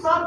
7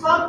7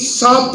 7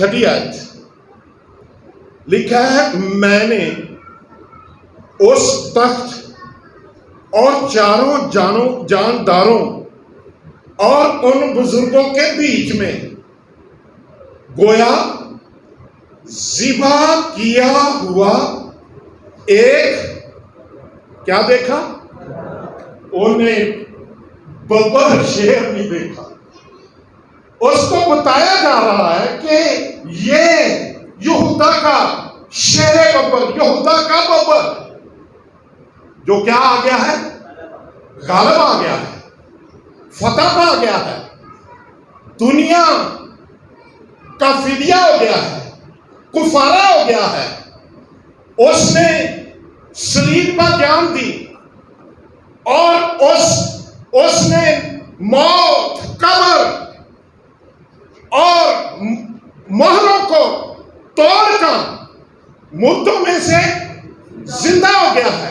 6 آیت لکھا ہے میں نے اس تخت اور چاروں جانداروں اور ان بزرگوں کے بیچ میں گویا ذبح کیا ہوا ایک کیا دیکھا؟ انہیں ببر شیر نہیں دیکھا. اس کو بتایا جا رہا ہے کہ یہ یہودا کا شیر ببر، یہودا کا ببر جو کیا آ گیا ہے؟ غالب آ گیا ہے، فتح پا گیا ہے، دنیا کا فدیہ ہو گیا ہے، کفارہ ہو گیا ہے. اس نے صلیب پر جان دی اور اس نے موت، قبر اور مہروں کو توڑ کر مردوں میں سے زندہ ہو گیا ہے.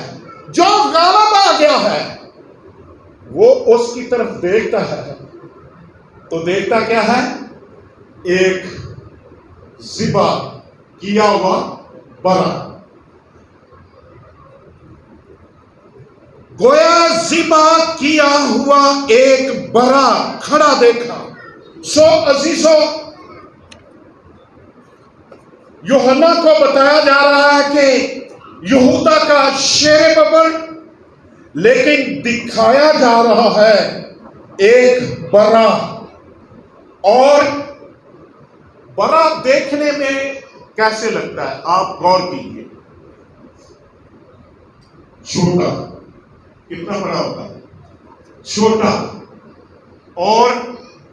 جو غالب آ گیا ہے وہ اس کی طرف دیکھتا ہے تو دیکھتا کیا ہے؟ ایک ذبح کیا ہوا برا. گویا ذبح کیا ہوا ایک برا کھڑا دیکھا. سو عزیزو، یوحنا کو بتایا جا رہا ہے کہ یہودا کا شیر ببر، لیکن دکھایا جا رہا ہے ایک برا. اور برا دیکھنے میں کیسے لگتا ہے؟ آپ غور کیجیے. چھوٹا، کتنا بڑا ہوتا ہے؟ چھوٹا. اور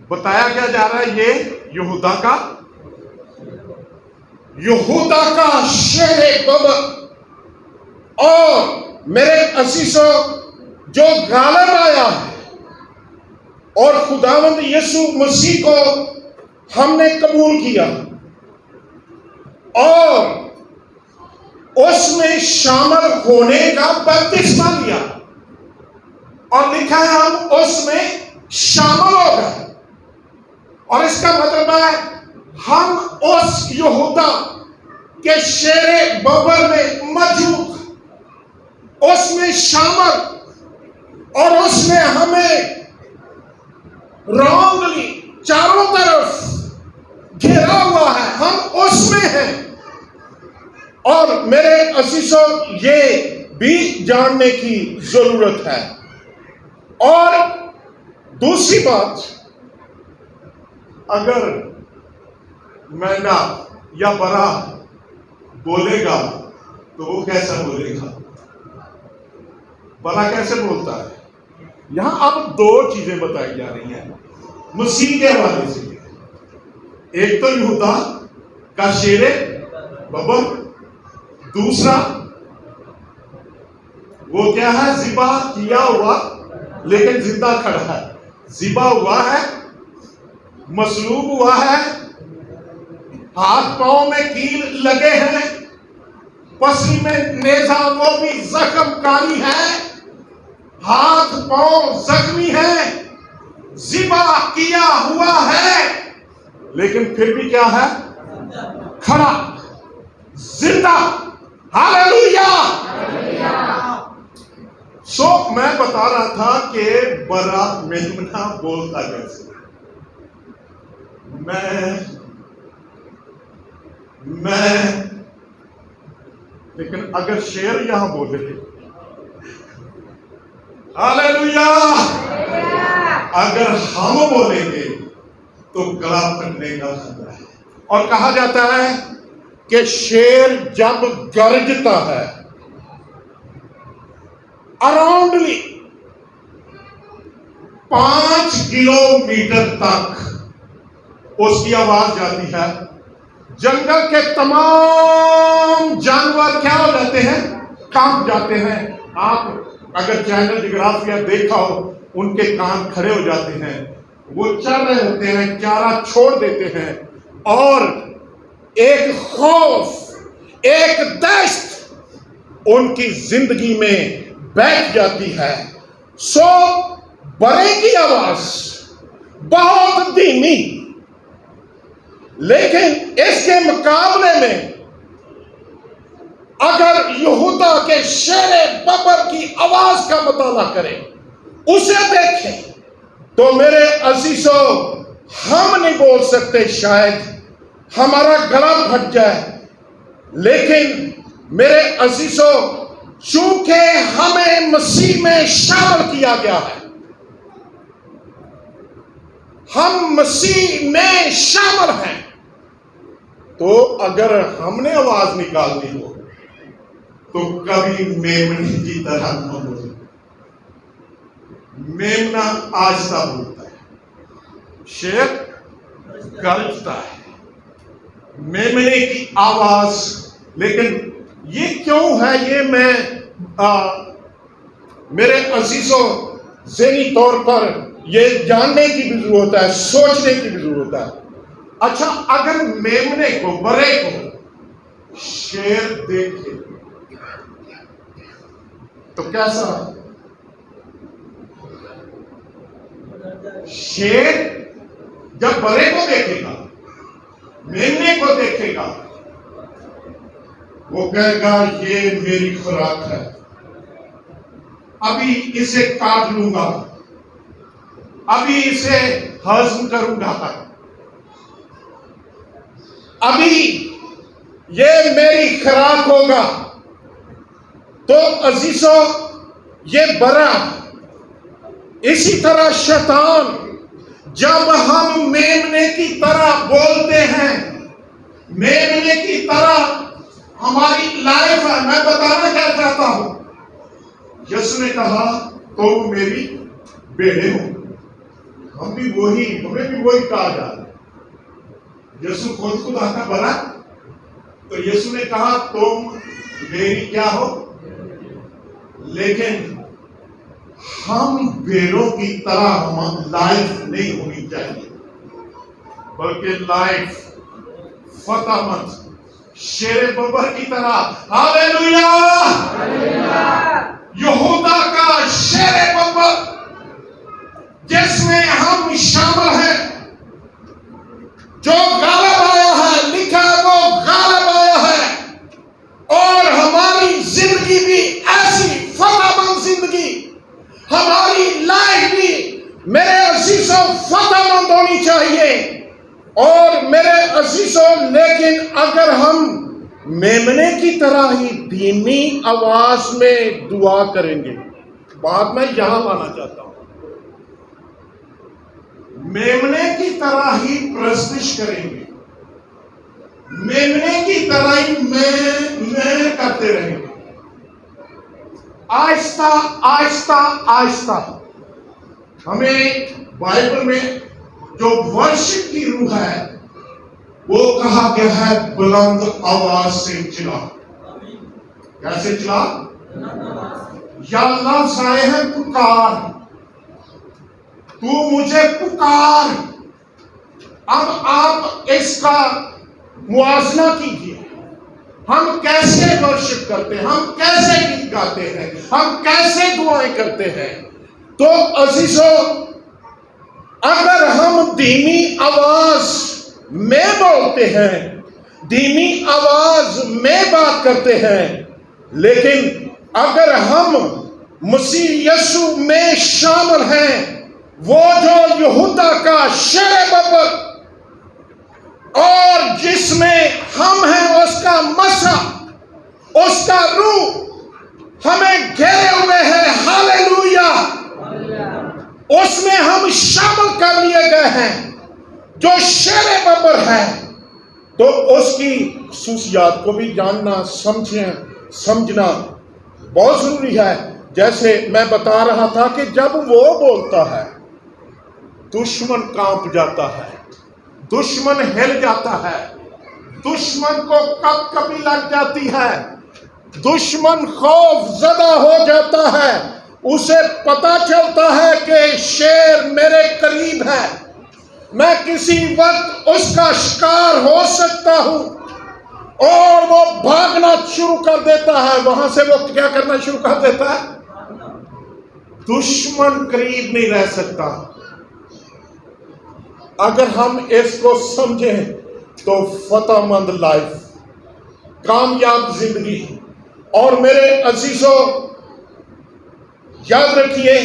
بتایا کیا جا رہا ہے؟ یہ یہودا کا شیر ببر. اور میرے عزیزو، جو غالب آیا ہے اور خداوند یسوع مسیح کو ہم نے قبول کیا اور اس میں شامل ہونے کا بپتسمہ لیا اور لکھا ہے ہم اس میں شامل ہو گئے. اور اس کا مطلب ہے ہم اس یہودا کے شیر ببر میں موجود، اس میں شامل، اور اس نے ہمیں راؤنڈلی چاروں طرف گھیرا ہوا ہے. ہم اس میں ہیں. اور میرے عزیزو، یہ بھی جاننے کی ضرورت ہے. اور دوسری بات، اگر مینڈا یا برا بولے گا تو وہ کیسا بولے گا؟ برا کیسے بولتا ہے؟ یہاں اب 2 چیزیں بتائی جا رہی ہیں مسیح کے حوالے سے. ایک تو یہودا کا شیر ببر، دوسرا وہ کیا ہے؟ ذبح کیا ہوا لیکن زندہ کھڑا ہے. ذبح ہوا ہے، مصلوب ہوا ہے، ہاتھ پاؤں میں کیل لگے ہیں، پسلی میں نیزہ، وہ بھی زخم کاری ہے، ہاتھ پاؤں زخمی ہے، ذبح کیا ہوا ہے، لیکن پھر بھی کیا ہے؟ کھڑا، زندہ. ہاللویا. سو میں بتا رہا تھا کہ برا میمنا بولتا کیسے. میں لیکن اگر شیر یہاں بولے، ہاللویا، اگر ہم بولیں گے تو گلا پھٹنے کا خطرہ ہے. اور کہا جاتا ہے کہ شیر جب گرجتا ہے اراؤنڈلی 5 کلومیٹر تک اس کی آواز جاتی ہے. جنگل کے تمام جانور کیا ہو جاتے ہیں؟ کانپ جاتے ہیں. آپ اگر چینل جغرافیہ دیکھا ہو، ان کے کان کھڑے ہو جاتے ہیں. وہ چل رہے ہوتے ہیں، چارہ چھوڑ دیتے ہیں، اور ایک خوف، ایک دہشت ان کی زندگی میں بیٹھ جاتی ہے. سو برے کی آواز بہت دھیمی، لیکن اس کے مقابلے میں اگر یہودا کے شیر ببر کی آواز کا مطالعہ کریں، اسے دیکھیں، تو میرے عزیزو ہم نہیں بول سکتے، شاید ہمارا گلا پھٹ جائے، لیکن میرے عزیزو چونکہ ہمیں مسیح میں شامل کیا گیا ہے، ہم مسیح میں شامل ہیں، تو اگر ہم نے آواز نکالنی ہو تو کبھی میمنے کی طرح نہ بولے۔ میمنا آہستہ بولتا ہے، شیر گرجتا ہے، میمنے کی آواز۔ لیکن یہ کیوں ہے، یہ میں میرے عزیزوں ذہنی طور پر یہ جاننے کی بھی ضرورت ہے، سوچنے کی بھی ضرورت ہے۔ اچھا، اگر میمنے کو، برے کو شیر دیکھے تو کیسا؟ شیر جب برے کو دیکھے گا، میمنے کو دیکھے گا، وہ کہے گا یہ میری خوراک ہے، ابھی اسے کاٹ لوں گا، ابھی اسے ہضم کروں گا، ابھی یہ میری خوراک ہوگا۔ تو عزیزو یہ برا، اسی طرح شیطان جب ہم میمنے کی طرح بولتے ہیں، میمنے کی طرح ہماری لائف ہے، میں بتانا کیا چاہتا ہوں، یسوع نے کہا تم میری بیڑے ہو، ہمیں بھی وہی کہا جا رہا ہے۔ یسوع خود آتا بنا، تو یسوع نے کہا تم میری کیا ہو، لیکن ہم بیڑوں کی طرح لائف نہیں ہونی چاہیے، بلکہ لائف فتح مند شیر ببر کی طرح۔ ہاللیلویا! یہودا کا شیر ببر جس میں ہم شامل ہیں، جو غالب آیا ہے، لکھا ہے وہ غالب آیا ہے، اور ہماری زندگی بھی ایسی فتح مند زندگی، ہماری لائف بھی میرے عزیزوں فتح مند ہونی چاہیے۔ اور میرے عزیزوں، لیکن اگر ہم میمنے کی طرح ہی دھیمی آواز میں دعا کریں گے، بات میں یہاں لانا چاہتا ہوں، میمنے کی طرح ہی پرستش کریں گے، میمنے کی طرح ہی میں کرتے رہیں گے، آہستہ آہستہ آہستہ، ہمیں بائبل میں جو ورشپ کی روح ہے وہ کہا گیا ہے بلند آواز سے چلا۔ کیسے چلا؟ یا لفظ آئے ہیں پکار، تو مجھے پکار۔ اب آپ اس کا موازنہ کیجئے، ہم کیسے ورشپ کرتے ہیں، ہم کیسے گیت گاتے ہیں، ہم کیسے دعائیں کرتے ہیں۔ تو عزیزو، اگر ہم دھیمی آواز میں بولتے ہیں، دھیمی آواز میں بات کرتے ہیں، لیکن اگر ہم مسیح یسوع میں شامل ہیں، وہ جو یہودا کا شیر ببر اور جس میں ہم ہیں، اس کا مسا، اس کا روح ہمیں گھیرے ہوئے ہے، ہاللیلویا، اس میں ہم شامل کر لیے گئے ہیں، جو شیر ببر ہے، تو اس کی خصوصیات کو بھی جاننا، سمجھنا بہت ضروری ہے۔ جیسے میں بتا رہا تھا کہ جب وہ بولتا ہے، دشمن کانپ جاتا ہے، دشمن ہل جاتا ہے، دشمن کو کپ کپی لگ جاتی ہے، دشمن خوف زدہ ہو جاتا ہے، اسے پتا چلتا ہے کہ شیر میرے قریب ہے، میں کسی وقت اس کا شکار ہو سکتا ہوں، اور وہ بھاگنا شروع کر دیتا ہے۔ وہاں سے وہ کیا کرنا شروع کر دیتا ہے؟ دشمن قریب نہیں رہ سکتا۔ اگر ہم اس کو سمجھیں تو فتح مند لائف، کامیاب زندگی. اور میرے عزیزوں یاد رکھیے،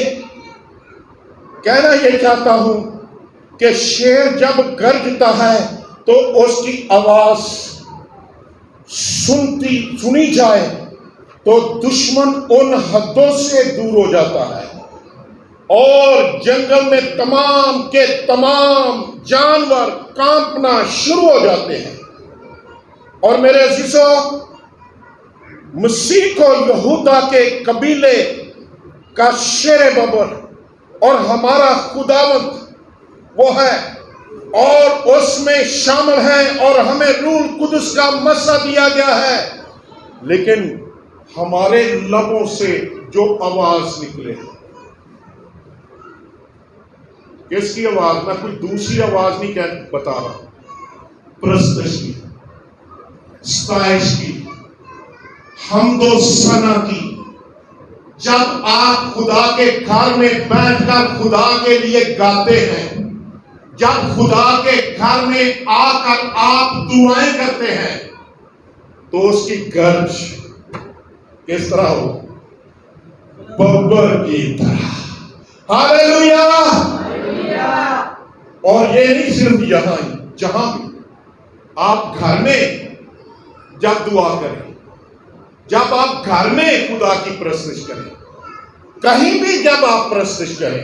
کہنا یہ چاہتا ہوں کہ شیر جب گرجتا ہے تو اس کی آواز سنی جائے تو دشمن ان حدوں سے دور ہو جاتا ہے اور جنگل میں تمام کے تمام جانور کانپنا شروع ہو جاتے ہیں. اور میرے عزیزوں، مسیح کو یہودا کے قبیلے کا شیر ببر اور ہمارا خداوند وہ ہے اور اس میں شامل ہے، اور ہمیں روح القدس کا مسا دیا گیا ہے. لیکن ہمارے لبوں سے جو آواز نکلے، کس کی آواز؟ میں کوئی دوسری آواز نہیں بتا رہا، پرستش کی، ستائش کی، حمد و ثنا کی. جب آپ خدا کے گھر میں بیٹھ کر خدا کے لیے گاتے ہیں، جب خدا کے گھر میں آ کر آپ دعائیں کرتے ہیں، تو اس کی گرج کس طرح ہو؟ ببر کی طرح. ہاللیلویا. اور یہ نہیں صرف یہاں، جہاں بھی آپ گھر میں جب دعا کریں، جب آپ گھر میں خدا کی پرستش کریں، کہیں بھی جب آپ پرستش کریں،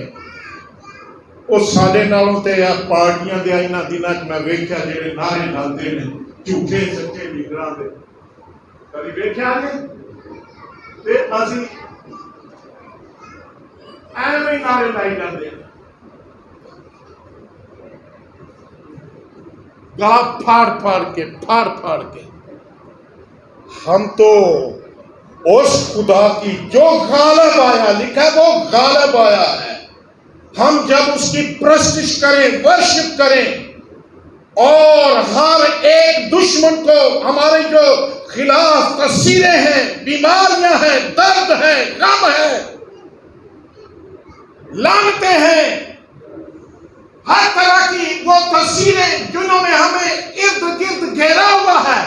وہ ساڈے نالوں تے یا پارٹیاں دے انہاں دناں میں ویکھیا جڑے نعرے لاندے نے جھوٹے سچے لیڈراں دے، کبھی ویکھیا نے تے اسی ایویں نعرے لائی جاندے گا پھاڑ پھاڑ کے. ہم تو اس خدا کی جو غالب آیا، لکھا ہے وہ غالب آیا ہے، ہم جب اس کی پرستش کریں، ورشپ کریں، اور ہر ایک دشمن کو، ہمارے جو خلاف تاثیریں ہیں، بیماریاں ہیں، درد ہیں، غم ہیں، لعنتیں ہیں، ہر طرح کی وہ تاثیریں جنہوں میں ہمیں ارد گرد گھیرا ہوا ہے،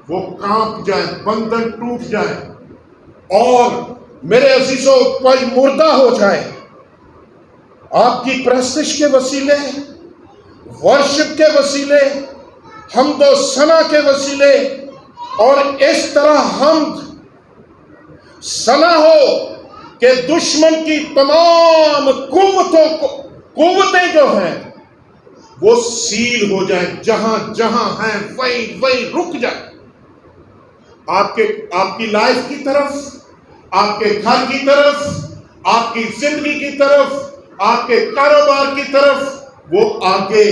وہ کانپ جائیں، بندھن ٹوٹ جائیں، اور میرے عزیزوں کوئی مردہ ہو جائے. آپ کی پرستش کے وسیلے، ورشپ کے وسیلے، حمد و ثنا کے وسیلے، اور اس طرح حمد ثنا ہو کہ دشمن کی تمام قوتیں جو ہیں وہ سیل ہو جائیں، جہاں جہاں ہیں وہی رک جائیں. آپ کی لائف کی طرف، آپ کے گھر کی طرف، آپ کی زندگی کی طرف، آپ کے کاروبار کی طرف وہ آگے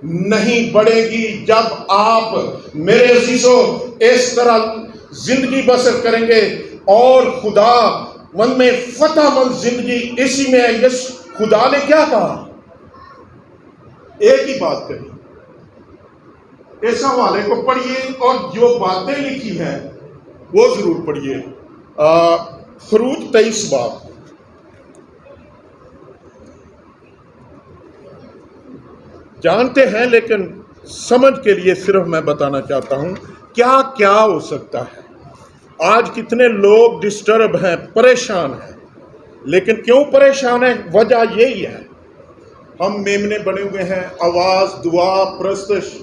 نہیں بڑھے گی جب آپ میرے عزیزوں اس طرح زندگی بسر کریں گے. اور خدا من میں فتح مند زندگی اسی میں ہے. یس خدا نے کیا کہا؟ ایک ہی بات کہی. اس حوالے کو پڑھیے اور جو باتیں لکھی ہیں وہ ضرور پڑھیے. خروج 23 باب. جانتے ہیں لیکن سمجھ کے لیے صرف میں بتانا چاہتا ہوں کیا کیا ہو سکتا ہے. آج کتنے لوگ ڈسٹرب ہیں، پریشان ہیں. لیکن کیوں پریشان ہیں؟ وجہ یہی ہے، ہم میمنے بنے ہوئے ہیں، آواز، دعا، پرستش،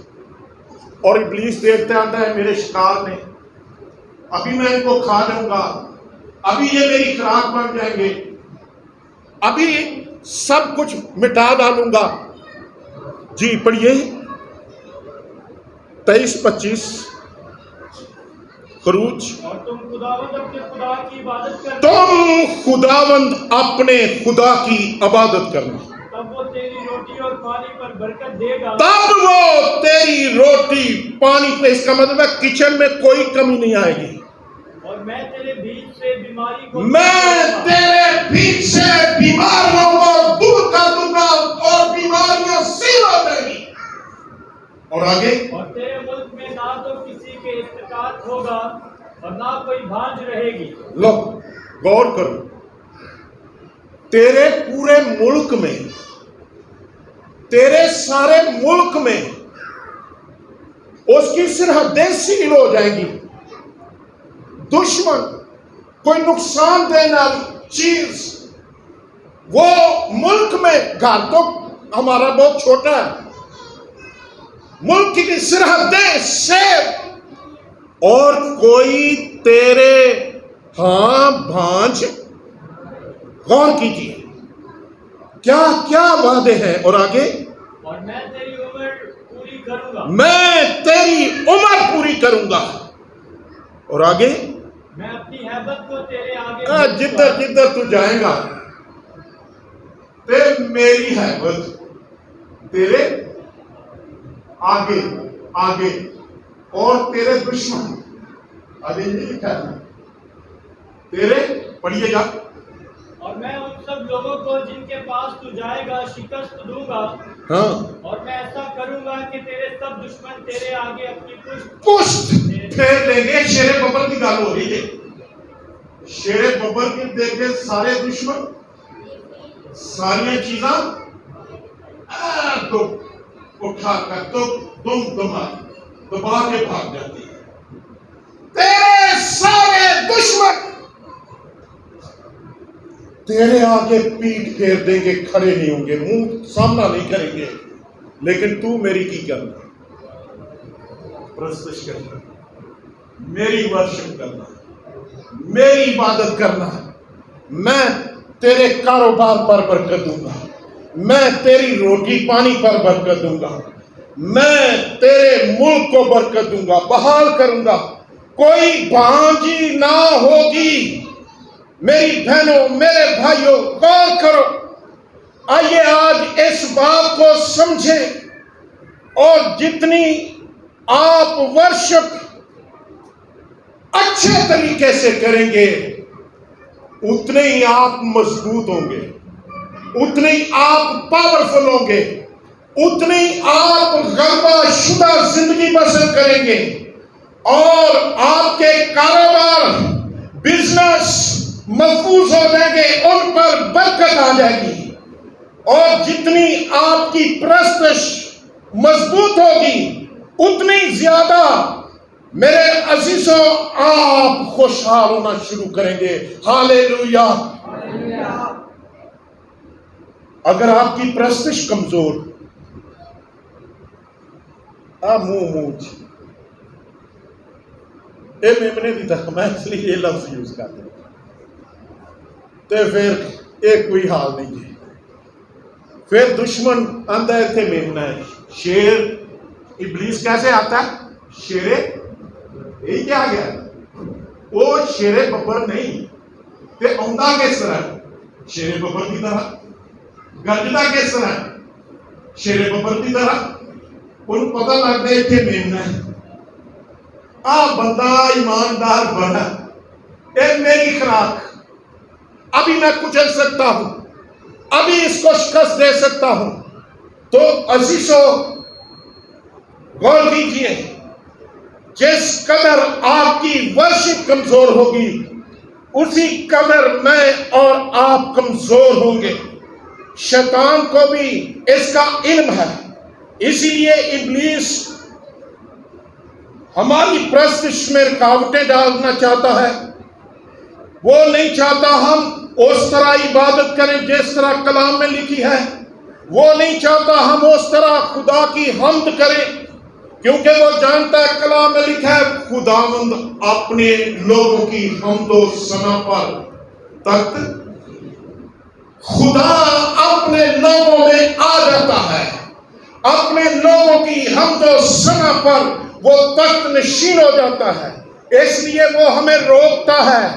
اور ابلیس دیکھتا آتا ہے میرے شکار نے، ابھی میں ان کو کھا لوں گا، ابھی یہ میری خوراک بن جائیں گے، ابھی سب کچھ مٹا ڈالوں گا. جی پڑھیے 23-25 خروج. اور تم خداوند اپنے خدا کی عبادت کرنا، تم خداوند اپنے خدا کی عبادت کرنا، تب وہ تیری روٹی اور پانی پر برکت دے گا. تب وہ تیری روٹی پانی پہ، اس کا مطلب ہے کچن میں کوئی کمی نہیں آئے گی. اور میں تیرے بیچ سے بیماری کو میں تیرے بیچ سے بیماریوں کو دور کر دوں گا اور بیماریاں سیل ہو جائیں گی. اور آگے، اور تیرے ملک میں نہ تو کسی کے استقاط ہوگا اور نہ کوئی بھانج رہے گی. لو غور کرو، تیرے پورے ملک میں، تیرے سارے ملک میں اس کی سرحدیں سیل ہو جائیں گی. دشمن کوئی نقصان دینا چیز وہ ملک میں، گھر تو ہمارا بہت چھوٹا ہے، ملک کی سرحدیں سیل، اور کوئی تیرے ہاں بھانج. غور کیجیے کیا کیا وعدے ہیں. اور آگے، اور میں تیری عمر پوری کروں گا. میں تیری عمر پوری کروں گا. اور آگے، میں اپنی ہیبت کو تیرے آگے جدھر جدھر تو جائے گا میری ہیبت تیرے آگے آگے، اور تیرے دشمن ابھی نہیں لکھا ہے تیرے، پڑھیے گا. اور میں ان سب لوگوں کو جن کے پاس تو جائے گا شکست دوں گا. ہاں، اور میں ایسا کروں گا کہ تیرے سب دشمن تیرے آگے اپنی پشت پھیر لیں گے. شیر ببر کی گال ہو رہی ہے. شیر ببر کی دیکھے سارے دشمن، ساری چیزاں تو اٹھا کر تو دبا کے بھاگ جاتی ہے. تیرے سارے دشمن تیرے آگے پیٹ پھیر دیں گے، کھڑے نہیں ہوں گے، منہ سامنا نہیں کریں گے. لیکن تو میری کی کرنا، پرستش کرنا، میری ورشپ کرنا، میری عبادت کرنا. میں تیرے کاروبار پر برکت دوں گا، میں تیری روٹی پانی پر برکت دوں گا، میں تیرے ملک کو برکت دوں گا، بحال کروں گا. کوئی بھانجی نہ ہوگی. میری بہنوں، میرے بھائیوں، غور کرو. آئیے آج اس بات کو سمجھیں، اور جتنی آپ ورشپ اچھے طریقے سے کریں گے اتنے ہی آپ مضبوط ہوں گے، اتنے ہی آپ پاورفل ہوں گے، اتنے ہی آپ غلبہ شدہ زندگی بسر کریں گے، اور آپ کے کاروبار، بزنس محفوظ ہو جائیں گے، ان پر برکت آ جائے گی. اور جتنی آپ کی پرستش مضبوط ہوگی اتنی زیادہ میرے عزیزوں آپ خوشحال ہونا شروع کریں گے. ہاللیلویا. اگر آپ کی پرستش کمزور، منہ اے میمنے دی طرح، میں اس لیے یہ لفظ یوز کرتا ہوں، تو پھر ایک کوئی حال نہیں ہے. پھر دشمن اندر تھے میمنا ہے. شیر ابلیس کیسے آتا ہے؟ شیر یہی کیا گیا، وہ شیر ببر نہیں تے آندا کس طرح؟ شیر ببر کی طرح. گرجدا کس طرح؟ شیر ببر کی طرح. ان پتہ لگتا ہے کہ میمنا ہے. بندہ ایماندار بنا، اے میری خوراک، ابھی میں کچل سکتا ہوں، ابھی اس کو شکست دے سکتا ہوں. تو عزیزو غور کیجیے، جس قدر آپ کی ورشپ کمزور ہوگی اسی قدر میں اور آپ کمزور ہوں گے. شیطان کو بھی اس کا علم ہے، اسی لیے ابلیس ہماری پرستش میں رکاوٹیں ڈالنا چاہتا ہے. وہ نہیں چاہتا ہم اس طرح عبادت کریں جس طرح کلام میں لکھی ہے. وہ نہیں چاہتا ہم اس طرح خدا کی حمد کریں، کیونکہ وہ جانتا ہے کلام میں لکھا ہے خداوند اپنے لوگوں کی حمد و ثنا پر تخت. خدا اپنے لوگوں میں آ جاتا ہے، اپنے لوگوں کی حمد و ثنا پر وہ تخت نشین ہو جاتا ہے. اس لیے وہ ہمیں روکتا ہے،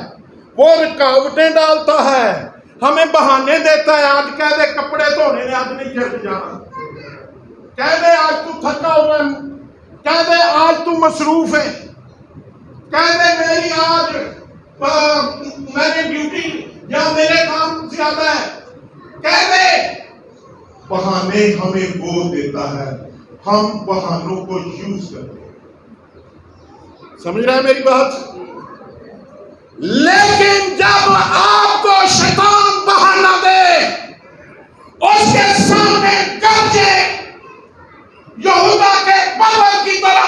وہ رکاوٹیں ڈالتا ہے، ہمیں بہانے دیتا ہے. آج کہہ دے کپڑے دھونے نے آج نہیں چرچ جانا، کہہ دے آج تو تھکا ہوا ہے، کہہ دے آج تو مصروف ہے، کہہ دے میری آج میں نے ڈیوٹی یا میرے کام زیادہ ہے، کہہ دے. بہانے ہمیں وہ دیتا ہے، ہم بہانوں کو یوز کرتے ہیں. سمجھ رہے ہیں میری بات؟ لیکن جب آپ کو شیطان بہانہ دے، اس کے سامنے گرجے یہودا کے بابر کی طرح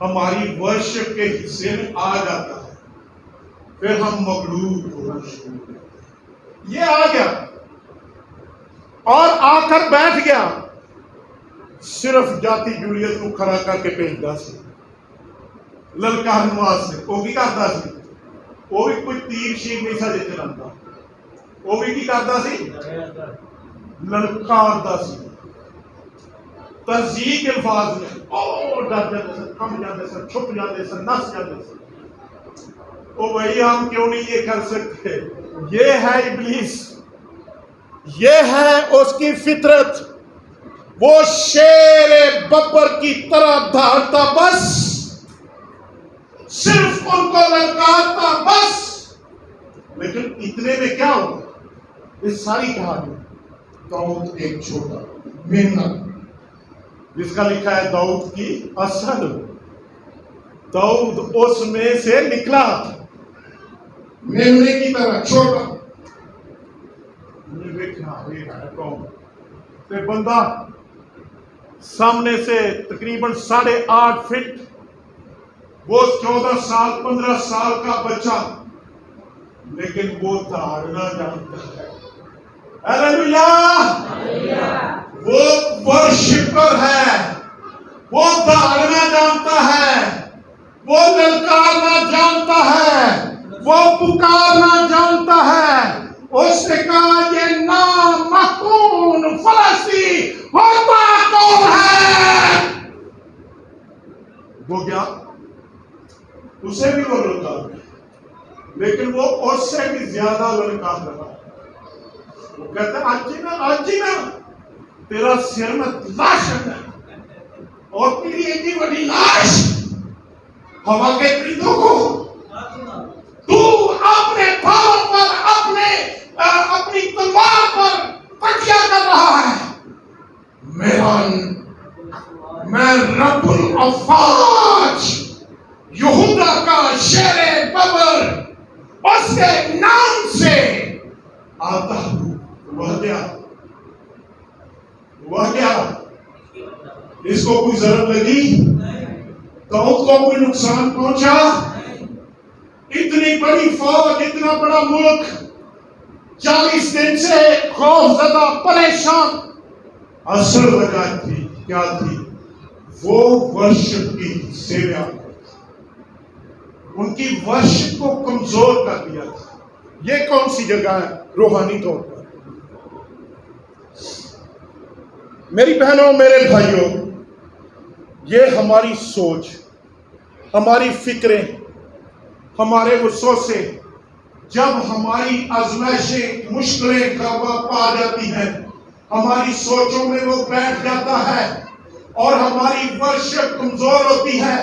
ہماری ورشپ کے حصے میں آ جاتا ہے، پھر ہم مغلوب ہونا شروع ہوتے ہیں۔ یہ آ گیا اور آ کر بیٹھ گیا، صرف جاتی جولیت کو کھڑا کر کے بھیجدا سی، للکار واسطے وہ کی کرتا سی، وہ بھی کوئی تیر شیر نہیں سا چلاتا، وہ بھی کی کرتا سی، للکاردا سی، تہذیب الفاظ میں اور ڈر جاتے سن، کم جاتے سن، چھپ جاتے سن، نس جاتے سن۔ او بھائی ہم کیوں نہیں یہ کر سکتے؟ یہ ہے ابلیس، یہ ہے اس کی فطرت، وہ شیر ببر کی طرح دھاڑتا، بس صرف ان کو للکارتا بس۔ لیکن اتنے میں کیا ہوگا؟ اس ساری کہانی داؤد ایک چھوٹا میمنا، جس کا لکھا ہے داؤد کی اصل، داؤد اس میں سے نکلا میمنے کی طرح چھوٹا۔ بندہ سامنے سے تقریباً 8.5 فٹ، وہ 14 سال 15 سال کا بچہ، لیکن وہ دھاڑنا جانتا ہے۔ ہلیلویا! وہ ورشپر ہے، وہ دھاڑنا جانتا ہے، وہ للکارنا جانتا ہے، وہ پکارنا جانتا ہے۔ اس نے کہا یہ نامحکوم فلسطی ہوتا کون ہے؟ وہ کیا؟ اسے بھی وہ للکار، لیکن وہ اس سے بھی زیادہ للکار رہا۔ وہ کہتا ہے آج ہی نا تیرا سر میں لاش ہے، اور تیری اتنی بڑی لاش ہوا کے پرندوں کو تو اپنے پاؤں پر اپنی تلوار پر تکیہ کر رہا ہے۔ میں رب الافواج یہودا کا شیر ببر اس کے نام سے آتا ہوں۔ وہ کیا اس کو کوئی ضرورت لگی؟ داؤد کو کوئی نقصان پہنچا؟ اتنی بڑی فوج، اتنا بڑا ملک 40 دن سے خوف زدہ پریشان۔ اصل وجہ تھی کیا تھی؟ وہ ورشپ کی سیوا، ان کی ورشپ کو کمزور کر دیا تھا۔ یہ کون سی جگہ ہے روحانی طور پر؟ میری بہنوں، میرے بھائیوں، یہ ہماری سوچ، ہماری فکریں، ہمارے وسوسے، جب ہماری آزمائشیں مشکلیں پا جاتی ہیں، ہماری سوچوں میں وہ بیٹھ جاتا ہے اور ہماری ورشپ کمزور ہوتی ہے،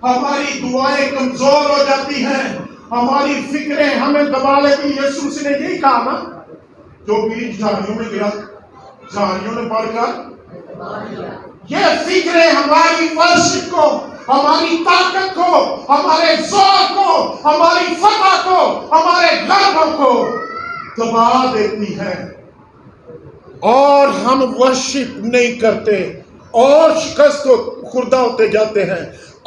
ہماری دعائیں کمزور ہو جاتی ہیں، ہماری فکریں ہمیں دبا لیتی۔ یسوع نے یہی کہا نا، جو بیج جھاڑیوں میں گرا، جھاڑیوں نے پڑھ کر یہ فکریں ہماری ورشپ کو، ہماری طاقت کو، ہمارے زور کو، ہماری فتح کو، ہمارے غلبوں کو دبا دیتی ہیں، اور ہم ورشپ نہیں کرتے، اور شکست خوردہ ہوتے جاتے ہیں،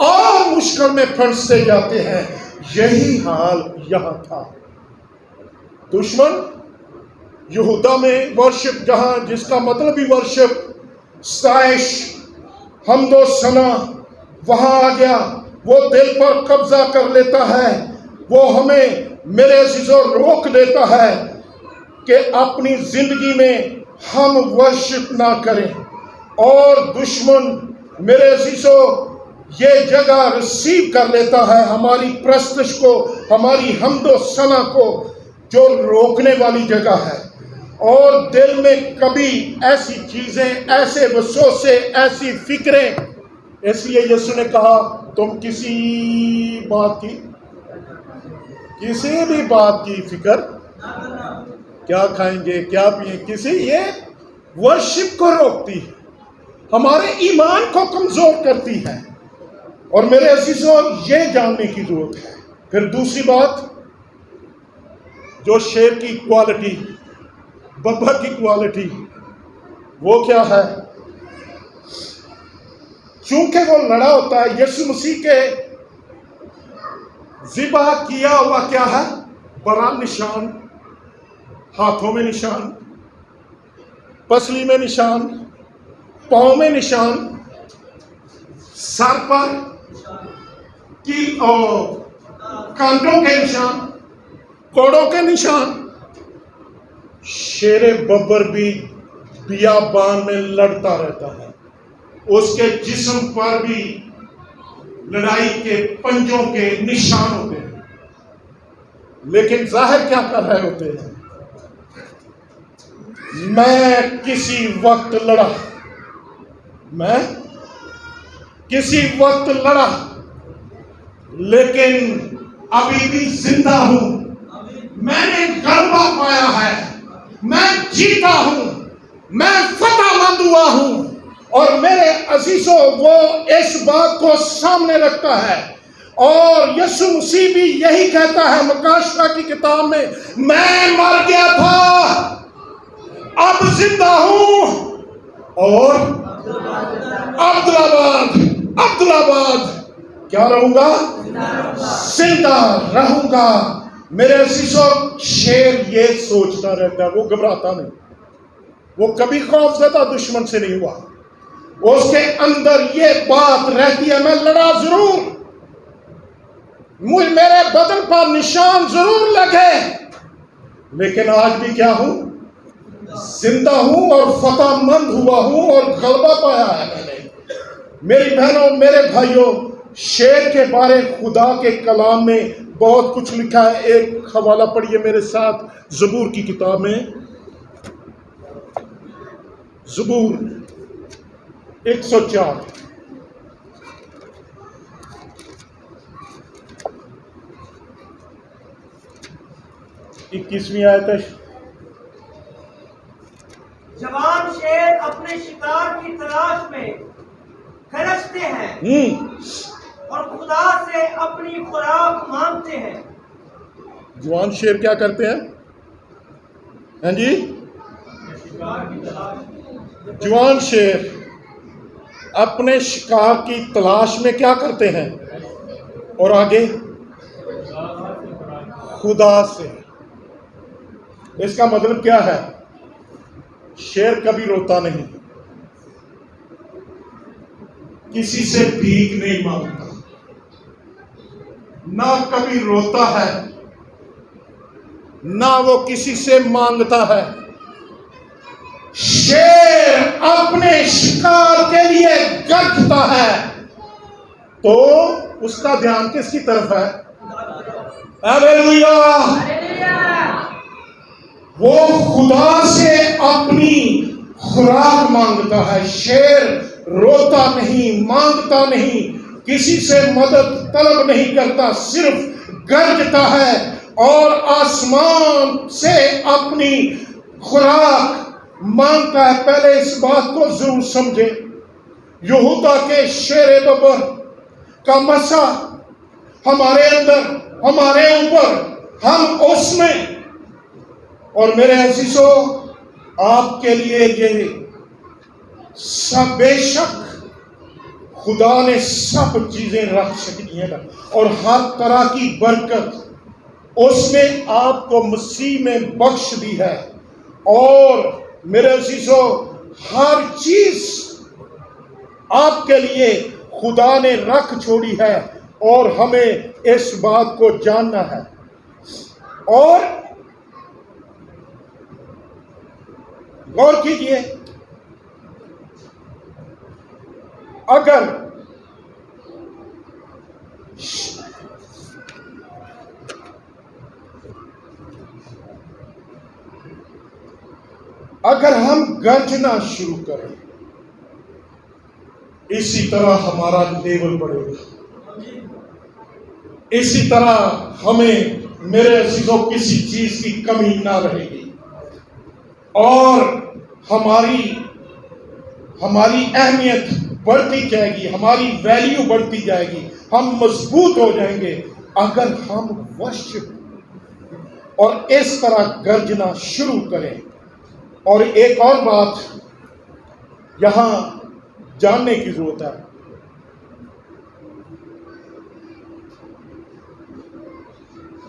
اور مشکل میں پھنستے جاتے ہیں۔ یہی حال یہاں تھا۔ دشمن یہودا میں ورشپ، جہاں جس کا مطلب ہی ورشپ، ستائش، حمد و ثنا، وہاں آ گیا، وہ دل پر قبضہ کر لیتا ہے، وہ ہمیں میرے عزیزوں روک دیتا ہے کہ اپنی زندگی میں ہم ورشپ نہ کریں، اور دشمن میرے عزیزوں یہ جگہ ریسیو کر لیتا ہے ہماری پرستش کو، ہماری حمد و ثنا کو، جو روکنے والی جگہ ہے، اور دل میں کبھی ایسی چیزیں، ایسے وسوسے، ایسی فکریں۔ اس لیے یسوع نے کہا تم کسی بھی بات کی فکر، کیا کھائیں گے، کیا پیئیں، یہ ورشپ کو روکتی ہے، ہمارے ایمان کو کمزور کرتی ہے۔ اور میرے عزیزوں یہ جاننے کی ضرورت ہے۔ پھر دوسری بات، جو شیر کی کوالٹی، ببر کی کوالٹی، وہ کیا ہے؟ چونکہ وہ لڑا ہوتا ہے، یسوع مسیح کے ذبح کیا ہوا کیا ہے؟ بڑا نشان، ہاتھوں میں نشان، پسلی میں نشان، پاؤں میں نشان، سر پر کی کانٹوں کے نشان، کوڑوں کے نشان۔ شیر ببر بھی بیابان میں لڑتا رہتا ہے، اس کے جسم پر بھی لڑائی کے پنجوں کے نشان ہوتے ہیں، لیکن ظاہر کیا کر رہے ہوتے ہیں؟ میں کسی وقت لڑا، میں کسی وقت لڑا، لیکن ابھی بھی زندہ ہوں، میں نے غلبہ پایا ہے، میں جیتا ہوں، میں فتح مند ہوا ہوں۔ اور میرے عزیزوں، وہ اس بات کو سامنے رکھتا ہے، اور یسوع مسیح بھی یہی کہتا ہے مکاشفہ کی کتاب میں مر گیا تھا، اب زندہ ہوں، اور عبدالآباد کیا رہوں گا؟ زندہ رہوں گا۔ میرے عزیزوں، شیر یہ سوچتا رہتا ہے، وہ گھبراتا نہیں، وہ کبھی خوف زدہ دشمن سے نہیں ہوا، اس کے اندر یہ بات رہتی ہے، میں لڑا ضرور، میرے بدن پر نشان ضرور لگے، لیکن آج بھی کیا ہوں؟ زندہ ہوں اور فتح مند ہوا ہوں اور غلبہ پایا ہے میں نے۔ میری بہنوں، میرے بھائیوں، شیر کے بارے خدا کے کلام میں بہت کچھ لکھا ہے۔ ایک حوالہ پڑھیے میرے ساتھ زبور کی کتاب میں، زبور 104 21ویں آیت ہے۔ جوان شیر اپنے شکار کی تلاش میں گرجتے ہیں اور خدا سے اپنی خوراک مانگتے ہیں۔ جوان شیر کیا کرتے ہیں؟ ہاں جی، جوان شیر اپنے شکار کی تلاش میں کیا کرتے ہیں؟ اور آگے خدا سے۔ اس کا مطلب کیا ہے؟ شیر کبھی روتا نہیں، کسی سے بھیک نہیں مانگتا، نہ کبھی روتا ہے، نہ وہ کسی سے مانگتا ہے۔ شیر اپنے شکار کے لیے گرجتا ہے، تو اس کا دھیان کس کی طرف ہے؟ ہلیلویا! وہ خدا سے اپنی خوراک مانگتا ہے۔ شیر روتا نہیں، مانگتا نہیں، کسی سے مدد طلب نہیں کرتا، صرف گرجتا ہے اور آسمان سے اپنی خوراک مانگتا ہے۔ پہلے اس بات کو ضرور سمجھیں، یہودا کے شیر ببر کا مسا ہمارے اندر، ہمارے اوپر، ہم اس میں، اور میرے عزیزوں آپ کے لیے یہ سب، بے شک خدا نے سب چیزیں رکھ سکتی ہیں اور ہر طرح کی برکت اس نے آپ کو مسیح میں بخش دی ہے، اور میرے عزیزوں ہر چیز آپ کے لیے خدا نے رکھ چھوڑی ہے، اور ہمیں اس بات کو جاننا ہے۔ اور غور کیجئے، اگر ہم گرجنا شروع کریں، اسی طرح ہمارا لیول بڑھے گا، اسی طرح ہمیں، میرے عزیزوں، کسی چیز کی کمی نہ رہے گی، اور ہماری اہمیت بڑھتی جائے گی، ہماری ویلیو بڑھتی جائے گی، ہم مضبوط ہو جائیں گے اگر ہم ورشپ اور اس طرح گرجنا شروع کریں۔ اور ایک اور بات یہاں جاننے کی ضرورت ہے،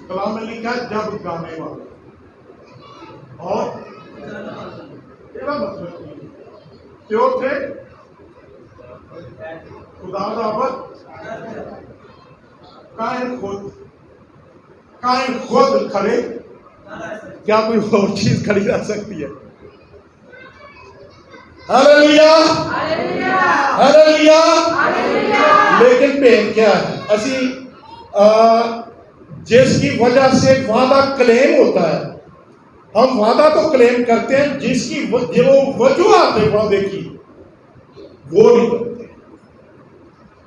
کلام میں لکھا ہے جب گانے والے اور مطلب کیوں تھے خدا دعوت کائن خود کھڑے کیا کوئی اور چیز کھڑی رہ سکتی ہے؟ ہلیلویا ہلیلویا۔ لیکن پین کیا ہے؟ اسی جس کی وجہ سے وعدہ کلیم ہوتا ہے، ہم وعدہ تو کلیم کرتے ہیں، جس کی جو وجوہات ہے وعدے کی وہ نہیں کرتے،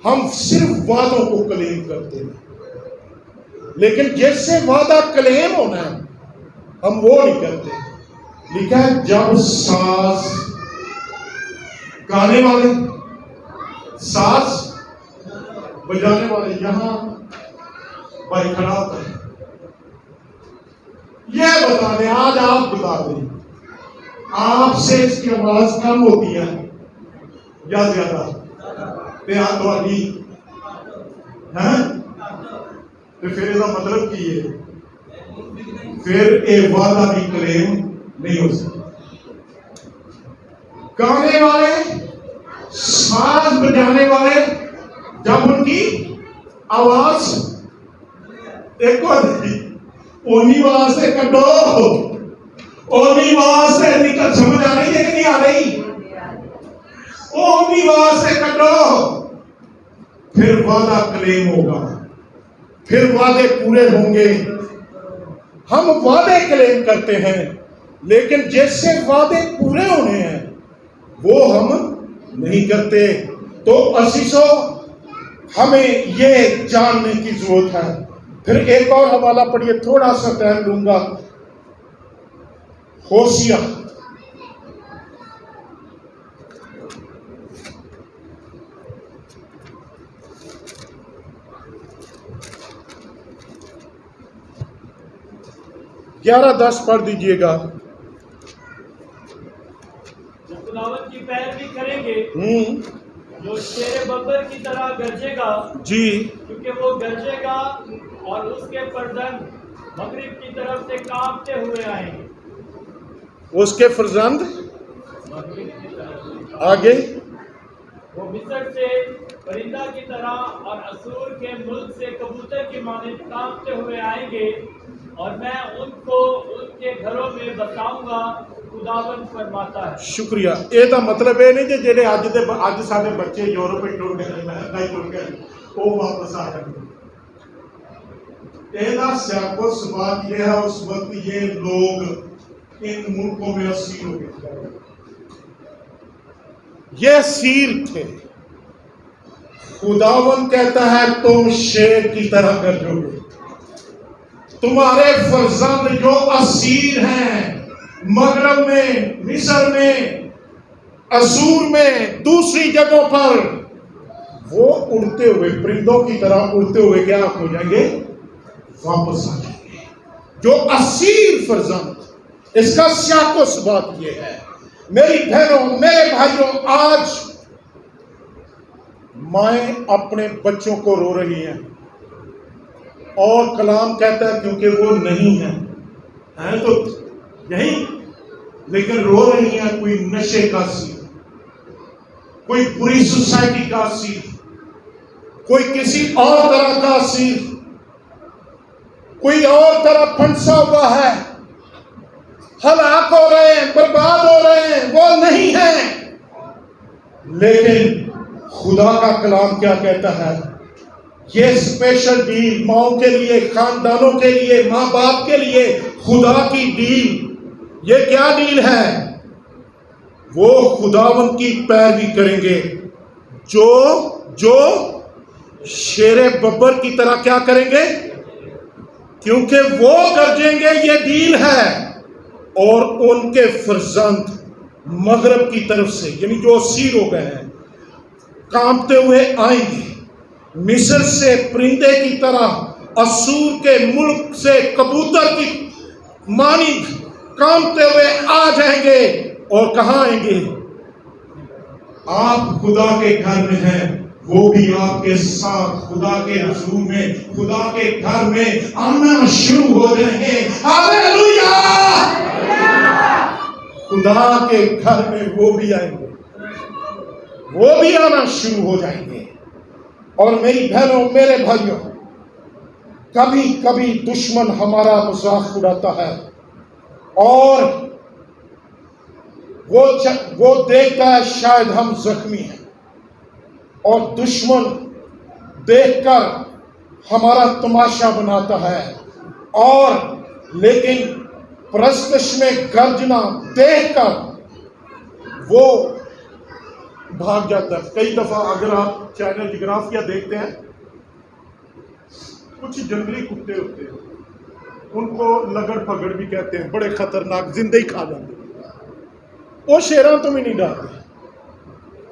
ہم صرف وعدوں کو کلیم کرتے ہیں، لیکن جس سے وعدہ کلیم ہونا ہے ہم وہ نہیں کرتے۔ لکھا ہے جب ساز گانے والے، ساز بجانے والے، یہاں بھائی کھڑا ہوتا ہے، یہ بتا دیں، آج آپ بتا دیں، آپ سے اس کی آواز کم ہوتی ہے یا زیادہ؟ ہاتھ والی ہے تو پھر اس کا مطلب کی ہے، پھر ایک وعدہ بھی کلیم نہیں ہو سکتا۔ گانے والے، ساز بجانے والے، جب ان کی آواز ایک اونی آواز سے کٹو، اونی آواز سے نکل، سمجھ آ رہی ہے کہ نہیں آ رہی؟ اونی آواز سے کٹو، پھر وعدہ کلیم ہوگا، پھر وعدے پورے ہوں گے۔ ہم وعدے کلیم کرتے ہیں، لیکن جیسے وعدے پورے ہونے ہیں وہ ہم نہیں کرتے۔ تو عزیزو، ہمیں یہ جاننے کی ضرورت ہے۔ پھر ایک اور حوالہ پڑھیے، تھوڑا سا ٹائم لوں گا۔ ہوشیہ 11:10 پڑھ دیجئے گا۔ جو خداوند کی پیروی کریں گے، جو شیر ببر کی طرح گرجے گا، جی، کیونکہ وہ گرجے گا اور اس کے فرزند مغرب کی طرف سے کانپتے ہوئے آئیں گے۔ اس کے فرزند مغرب کی طرف سے آگے، وہ مصر سے پرندہ کی طرح اور اسور کے ملک سے کبوتر کی مانند کانپتے ہوئے آئیں گے، اور میں ان کو ان کے گھروں میں بساؤں گا، خداوند فرماتا ہے۔ شکریہ۔ یہ تو مطلب یہ نہیں کہ جہے اج سارے بچے یورپ ٹر گئے، امریکہ ٹر گئے، وہ واپس آ جائیں گے۔ یہ سیاق و سباق یہ ہے، اس وقت یہ لوگ ان ملکوں میں اسیر ہو گئے، یہ اسیر تھے۔ خداوند کہتا ہے تم شیر کی طرح گرجو گے، تمہارے فرزند جو اسیر ہیں، مغرب میں، مصر میں، اسور میں، دوسری جگہوں پر، وہ اڑتے ہوئے پرندوں کی طرح اڑتے ہوئے کیا ہو جائیں گے؟ واپس آ جائیں گے۔ جو اسیر فرزند، اس کا سیاق و سباق یہ ہے۔ میری بہنوں، میرے بھائیوں، آج مائیں اپنے بچوں کو رو رہی ہیں، اور کلام کہتا ہے کیونکہ وہ نہیں ہیں تو یہی، لیکن رو رہی ہیں کوئی نشے کا اسیر، کوئی بری سوسائٹی کا اسیر، کوئی کسی اور طرح کا اسیر، کوئی اور طرح پھنسا ہوا ہے، ہلاک ہو رہے ہیں، برباد ہو رہے ہیں، وہ نہیں ہیں۔ لیکن خدا کا کلام کیا کہتا ہے؟ یہ اسپیشل ڈیل ماؤں کے لیے، خاندانوں کے لیے، ماں باپ کے لیے خدا کی ڈیل، یہ کیا ڈیل ہے؟ وہ خداوند کی پیروی کریں گے، جو شیر ببر کی طرح کیا کریں گے؟ کیونکہ وہ گرجیں گے، یہ ڈیل ہے، اور ان کے فرزند مغرب کی طرف سے، یعنی جو اسیر ہو گئے ہیں، کانپتے ہوئے آئیں گے، مصر سے پرندے کی طرح، اسور کے ملک سے کبوتر کی مانند کانپتے ہوئے آ جائیں گے، اور کہاں آئیں گے؟ آپ خدا کے گھر میں ہیں، وہ بھی آپ کے ساتھ خدا کے حضور میں، خدا کے گھر میں آنا شروع ہو جائیں گے. ہاللیلویا! خدا کے گھر میں وہ بھی آئیں گے، وہ بھی آنا شروع ہو جائیں گے. اور میری بہنوں، میرے بھائیوں، کبھی کبھی دشمن ہمارا مذاق اڑاتا ہے اور وہ دیکھتا ہے شاید ہم زخمی ہیں، اور دشمن دیکھ کر ہمارا تماشا بناتا ہے، اور لیکن پرستش میں گرجنا دیکھ کر وہ بھاگ جاتا ہے. کئی دفعہ اگر آپ چینل جغرافیہ دیکھتے ہیں، کچھ جنگلی کتے ہوتے ہیں، ان کو لگڑ پگڑ بھی کہتے ہیں، بڑے خطرناک، زندہ ہی کھا جاتے ہیں. وہ شیراں تو بھی نہیں ڈالتے،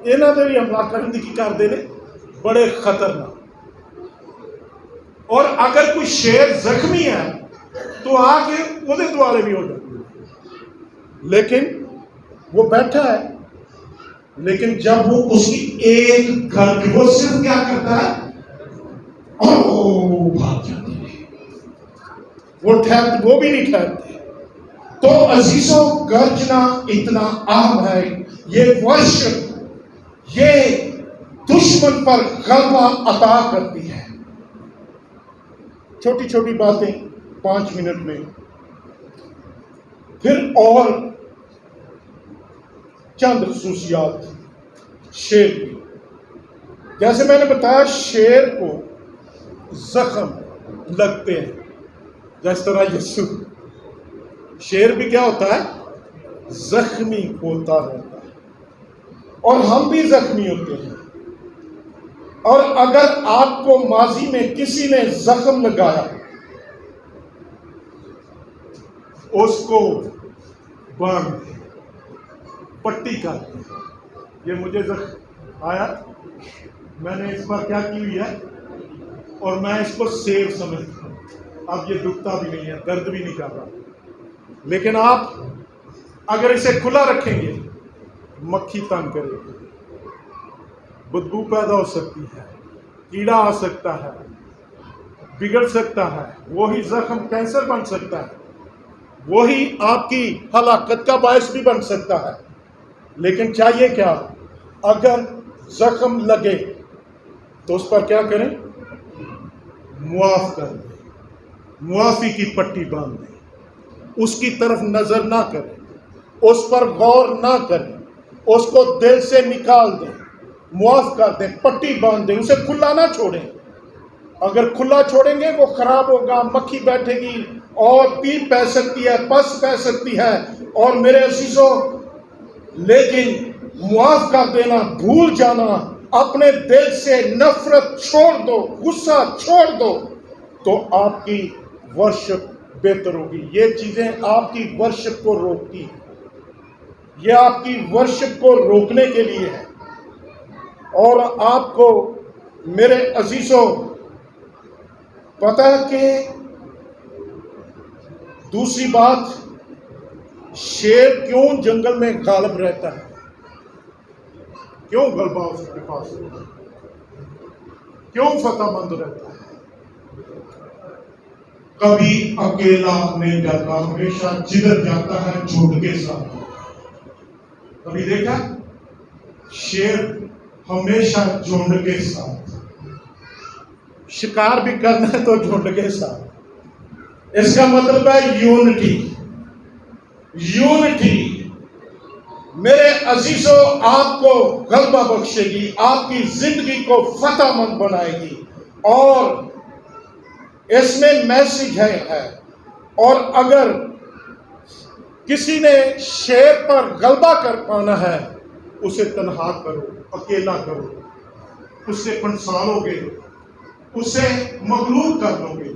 یہاں سے بھی حملہ کرنے کی کر دے، بڑے خطرناک. اور اگر کوئی شیر زخمی ہے تو آ کے وہ دوارے بھی ہو جاتے ہیں، لیکن وہ بیٹھا ہے. لیکن جب وہ اس کی ایک گھر کی، وہ صرف کیا کرتا ہے، بھاگ جاتے ہیں، وہ بھی نہیں ٹھہرتے. تو عزیزوں، گرجنا اتنا عام ہے. یہ ورشپ، یہ دشمن پر غلبہ عطا کرتی ہے. چھوٹی چھوٹی باتیں 5 منٹ میں. پھر اور چند خصوصیات شیر کی. جیسے میں نے بتایا، شیر کو زخم لگتے ہیں، جس طرح یسوع. شیر بھی کیا ہوتا ہے، زخمی ہوتا رہتا ہے، اور ہم بھی زخمی ہوتے ہیں. اور اگر آپ کو ماضی میں کسی نے زخم لگایا، اس کو باندھ دیں، پٹی کر دیں. یہ مجھے زخم آیا، میں نے اس پر کیا کی ہوئی ہے، اور میں اس کو سیف سمجھتا ہوں. اب یہ دکھتا بھی نہیں ہے، درد بھی نہیں کر رہا. لیکن آپ اگر اسے کھلا رکھیں گے، مکھی تنگ کرے گی، بدبو پیدا ہو سکتی ہے، کیڑا آ سکتا ہے، بگڑ سکتا ہے. وہی زخم کینسر بن سکتا ہے، وہی آپ کی ہلاکت کا باعث بھی بن سکتا ہے. لیکن چاہیے کیا، اگر زخم لگے تو اس پر کیا کریں، معاف کر دیں، معافی کی پٹی باندھ دیں. اس کی طرف نظر نہ کریں، اس پر غور نہ کریں، اس کو دل سے نکال دیں، معاف کر دیں، پٹی باندھ دیں، اسے کھلا نہ چھوڑیں. اگر کھلا چھوڑیں گے وہ خراب ہوگا، مکھی بیٹھے گی اور پیپ بہ سکتی ہے، پس بہ سکتی ہے. اور میرے عزیزوں، لیکن معاف کر دینا، بھول جانا، اپنے دل سے نفرت چھوڑ دو، غصہ چھوڑ دو، تو آپ کی ورشپ بہتر ہوگی. یہ چیزیں آپ کی ورشپ کو روکتی ہیں، یہ آپ کی ورشپ کو روکنے کے لیے ہے. اور آپ کو میرے عزیزوں پتہ ہے کہ دوسری بات، شیر کیوں جنگل میں غالب رہتا ہے، کیوں غلبہ اس کے پاس ہوتا ہے، کیوں فتح مند رہتا ہے؟ کبھی اکیلا نہیں جاتا، ہمیشہ جدھر جاتا ہے جھنڈ کے ساتھ. کبھی دیکھا، شیر ہمیشہ جھنڈ کے ساتھ. شکار بھی کرنا ہے تو جھنڈ کے ساتھ. اس کا مطلب ہے یونٹی. یونٹی میرے عزیزوں آپ کو غلبہ بخشے گی، آپ کی زندگی کو فتح مند بنائے گی. اور اس میں میسج ہے. اور اگر کسی نے شیر پر غلبہ کر پانا ہے، اسے تنہا کرو، اکیلا کرو، اس سے پنسالو گے، اسے مغلوب کر لو گے.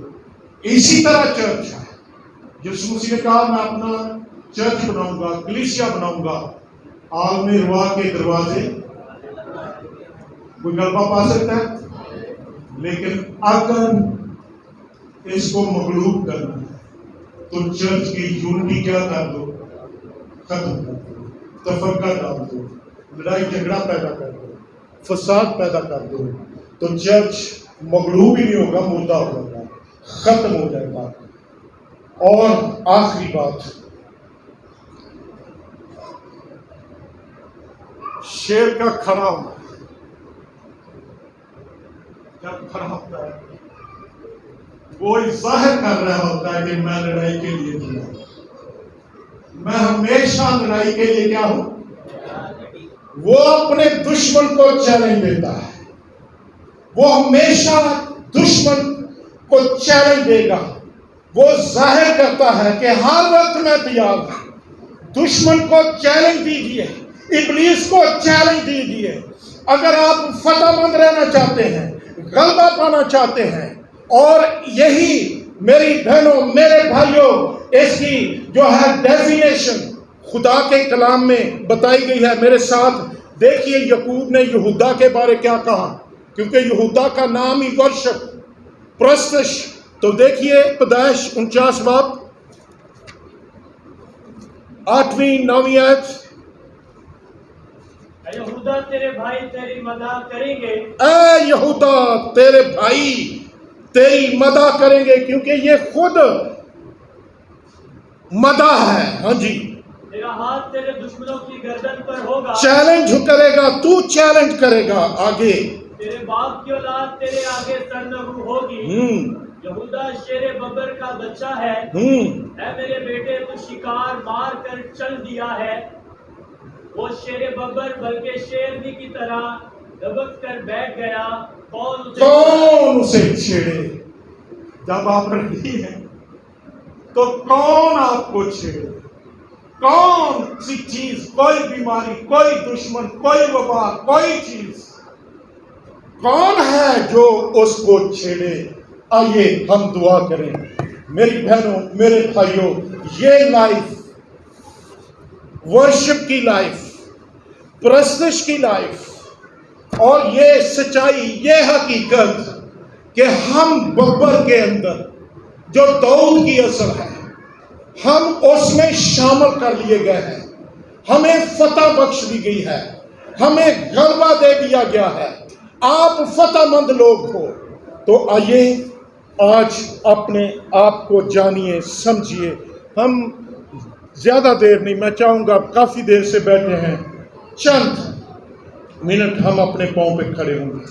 اسی طرح چرچ ہے. یسوع مسیح نے کہا میں اپنا چرچ بناؤں گا، کلیسیا بناؤں گا، عالم روا کے دروازے. کوئی غلبہ پا سکتا ہے، لیکن اگر اس کو مغلوب کرنا ہے تو چرچ کی یونٹی کیا کر دو، ختم کر دو، تفرقہ ڈال دو، لڑائی جھگڑا پیدا کر دو. فساد پیدا کر دو تو چرچ مغلوب ہی نہیں ہوگا، مردہ ہو جائے گا، ختم ہو جائے گا۔ اور آخری بات، شیر کا کھڑا ہونا، جب کھڑا ہوتا ہے وہ ظاہر کر رہا ہوتا ہے کہ میں لڑائی کے لیے کیا، میں ہمیشہ لڑائی کے لیے کیا ہوں۔ وہ اپنے دشمن کو چیلنج دیتا ہے، وہ ہمیشہ دشمن کو چیلنج دے گا، وہ ظاہر کرتا ہے کہ ہر وقت میں تیار ہوں۔ دشمن کو چیلنج دیجیے، ابلیس کو چیلنج دیجیے۔ اگر آپ فتح مند رہنا چاہتے ہیں، غلبہ پانا چاہتے ہیں، اور یہی میری بہنوں میرے بھائیوں اس کی جو ہے ڈیفینیشن خدا کے کلام میں بتائی گئی ہے، میرے ساتھ دیکھیے یعقوب نے یہودا کے بارے کیا کہا، کیونکہ یہودا کا نام ہی ورشپ، پرستش۔ تو دیکھیے پیدائش 49 باب 8ویں 9ویں آیت، اے یہودا تیرے بھائی تیری مدح کریں گے، اے یہودا تیرے بھائی تیری مدح کریں گے، کیونکہ یہ خود مدح ہے۔ ہاں جی، تیرا ہاتھ تیرے دشمنوں کی گردن پر ہوگا، چیلنج کرے گا، تو چیلنج کرے گا۔ آگے، تیرے باپ کی اولاد تیرے آگے سرنگو ہوگی۔ یہودا شیر ببر کا بچہ ہے، اے میرے بیٹے تو شکار مار کر چل دیا ہے۔ وہ شیر ببر بلکہ شیرنی کی طرح دبک کر بیٹھ گیا، کون اسے چھیڑے؟ جب آپ رہتی ہیں تو کون آپ کو چھیڑے؟ کون سی چیز، کوئی بیماری، کوئی دشمن، کوئی وبا، کوئی چیز، کون ہے جو اس کو چھیڑے؟ آئیے ہم دعا کریں۔ میری بہنوں میرے بھائیوں، یہ لائف، ورشپ کی لائف، پرستش کی لائف، اور یہ سچائی، یہ حقیقت کہ ہم ببر کے اندر جو داؤد کی اصل ہے، ہم اس میں شامل کر لیے گئے ہیں، ہمیں فتح بخش دی گئی ہے، ہمیں غلبہ دے دیا گیا ہے۔ آپ فتح مند لوگ ہو، تو آئیے آج اپنے آپ کو جانیے، سمجھیے۔ ہم زیادہ دیر نہیں، میں چاہوں گا کافی دیر سے بیٹھے ہیں، چند منٹ ہم اپنے پاؤں پہ کھڑے ہوں گے۔